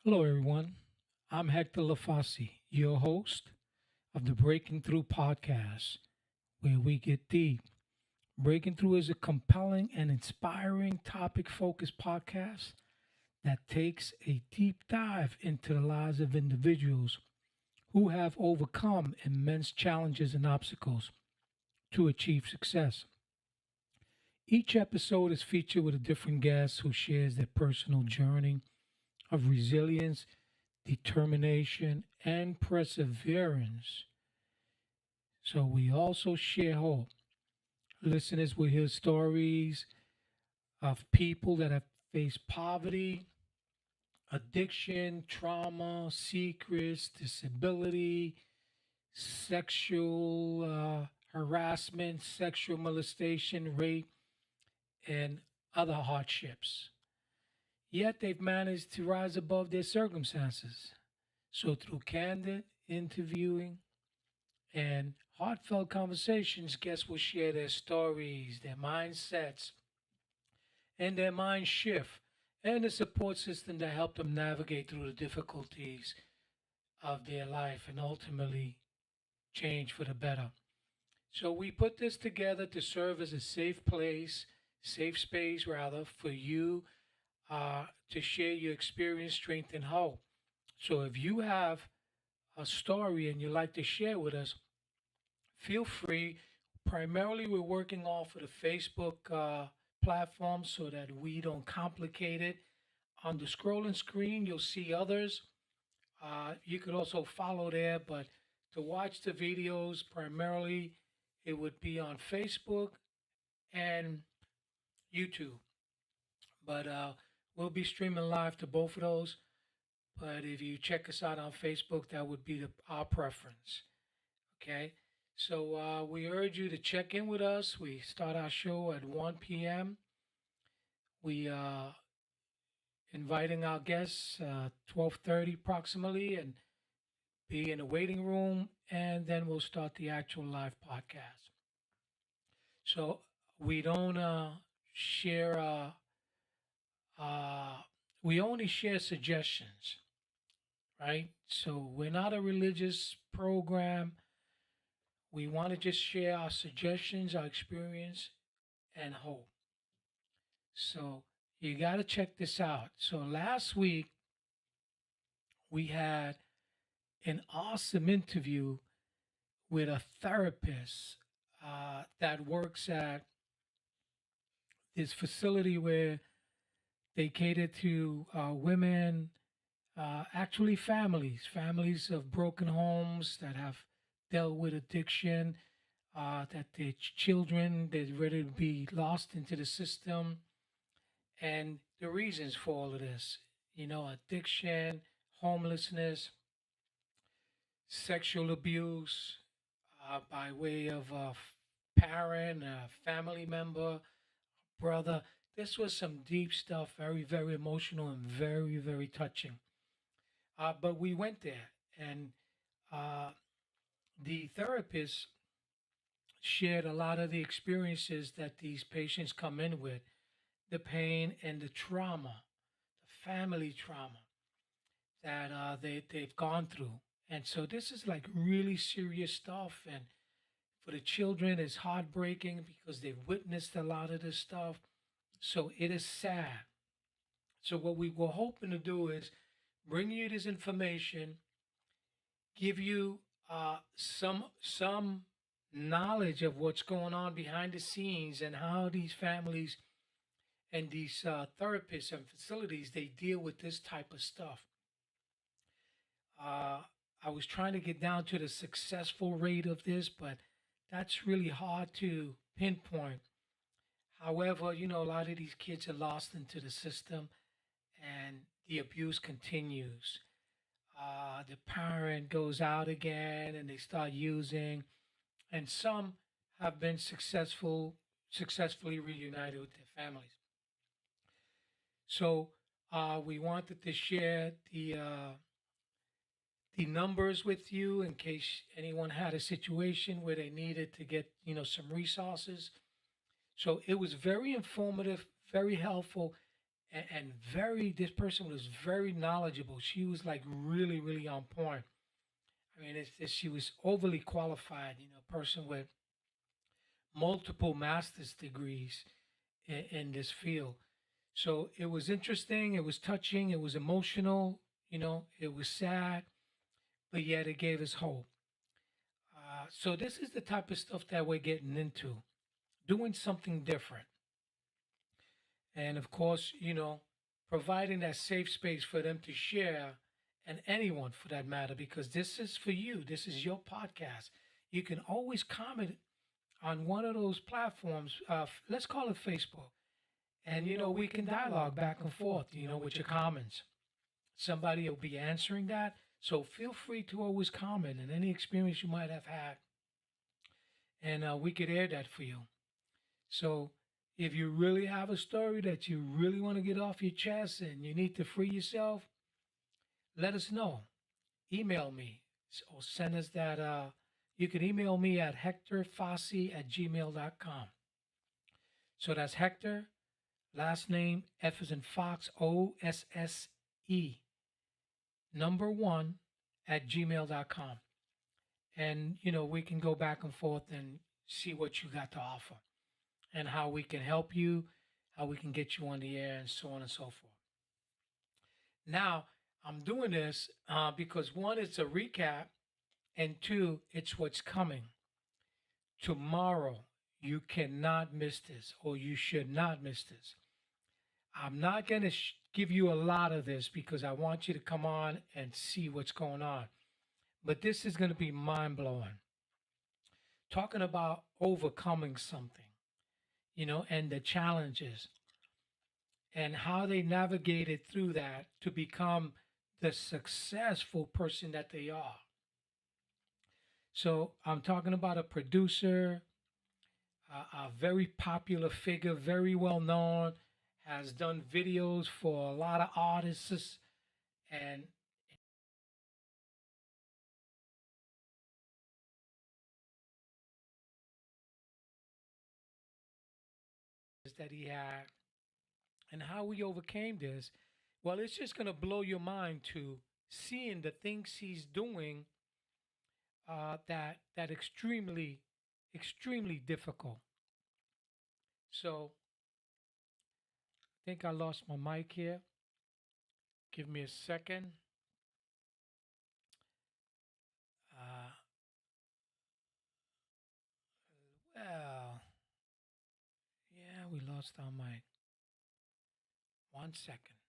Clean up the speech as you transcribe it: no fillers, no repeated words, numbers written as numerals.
Hello, everyone. I'm Hector Lafasi, your host of the Breaking Through podcast, where we get deep. Breaking Through is a compelling and inspiring topic focused podcast that takes a deep dive into the lives of individuals who have overcome immense challenges and obstacles to achieve success. Each episode is featured with a different guest who shares their personal journey of resilience, determination, and perseverance. So we also share hope. Listeners will hear stories of people that have faced poverty, addiction, trauma, secrets, disability, sexual harassment, sexual molestation, rape, and other hardships. Yet they've managed to rise above their circumstances. So, through candid interviewing and heartfelt conversations, guests will share their stories, their mindsets, and their mind shift, and the support system that help them navigate through the difficulties of their life and ultimately change for the better. So we put this together to serve as a safe place, safe space rather, for you to share your experience, strength, and hope. So if you have a story and you'd like to share with us, feel free. Primarily, we're working off of the Facebook platform so that we don't complicate it. On the scrolling screen, you'll see others. You could also follow there, but to watch the videos, primarily, it would be on Facebook and YouTube. But we'll be streaming live to both of those. But if you check us out on Facebook, that would be our preference. Okay. So we urge you to check in with us. We start our show at 1 p.m. We inviting our guests 12:30 approximately and be in the waiting room, and then we'll start the actual live podcast. So we don't share. Uh, we only share suggestions, right? So we're not a religious program. We want to just share our suggestions, our experience, and hope. So you got to check this out. So last week we had an awesome interview with a therapist that works at this facility where they cater to women, actually families of broken homes that have dealt with addiction, that their children they're ready to be lost into the system, and the reasons for all of this. Addiction, homelessness, sexual abuse by way of a parent, a family member, brother. This was some deep stuff, very, very emotional and very, very touching. But we went there, and uh, the therapist shared a lot of the experiences that these patients come in with, the pain and the trauma, the family trauma that they've gone through. And so this is like really serious stuff. And for the children, it's heartbreaking because they've witnessed a lot of this stuff. So it is sad. So what we were hoping to do is bring you this information, give you some knowledge of what's going on behind the scenes and how these families and these therapists and facilities they deal with this type of stuff. Uh, I was trying to get down to the successful rate of this, but that's really hard to pinpoint. However, a lot of these kids are lost into the system and the abuse continues. The parent goes out again and they start using, and some have been successfully reunited with their families. So we wanted to share the numbers with you in case anyone had a situation where they needed to get some resources. So it was very informative, very helpful, and very, this person was very knowledgeable. She was like really, really on point. I mean, she was overly qualified, person with multiple master's degrees in this field. So it was interesting, it was touching, it was emotional, it was sad, but yet it gave us hope. So this is the type of stuff that we're getting into, doing something different. And of course, providing that safe space for them to share, and anyone for that matter, because this is for you. This is your podcast. You can always comment on one of those platforms. Let's call it Facebook. And, we can dialogue back and forth, with your comments. Somebody will be answering that. So feel free to always comment on any experience you might have had. And we could air that for you. So if you really have a story that you really want to get off your chest and you need to free yourself, let us know. Email me or send us that. You can email me at hectorfossi@gmail.com. So that's Hector, last name F as in Fox, OSSE, number one at gmail.com. And, we can go back and forth and see what you got to offer and how we can help you, how we can get you on the air, and so on and so forth. Now, I'm doing this because one, it's a recap, and two, it's what's coming. Tomorrow, you cannot miss this, or you should not miss this. I'm not going to give you a lot of this because I want you to come on and see what's going on. But this is going to be mind blowing. Talking about overcoming something, and the challenges and how they navigated through that to become the successful person that they are. So I'm talking about a producer, a very popular figure, very well known, has done videos for a lot of artists, and that he had and how we overcame this. Well, it's just going to blow your mind to seeing the things he's doing, that extremely difficult. So I think I lost my mic here. Give me a second. Uh, well, yeah, we lost our mic. 1 second.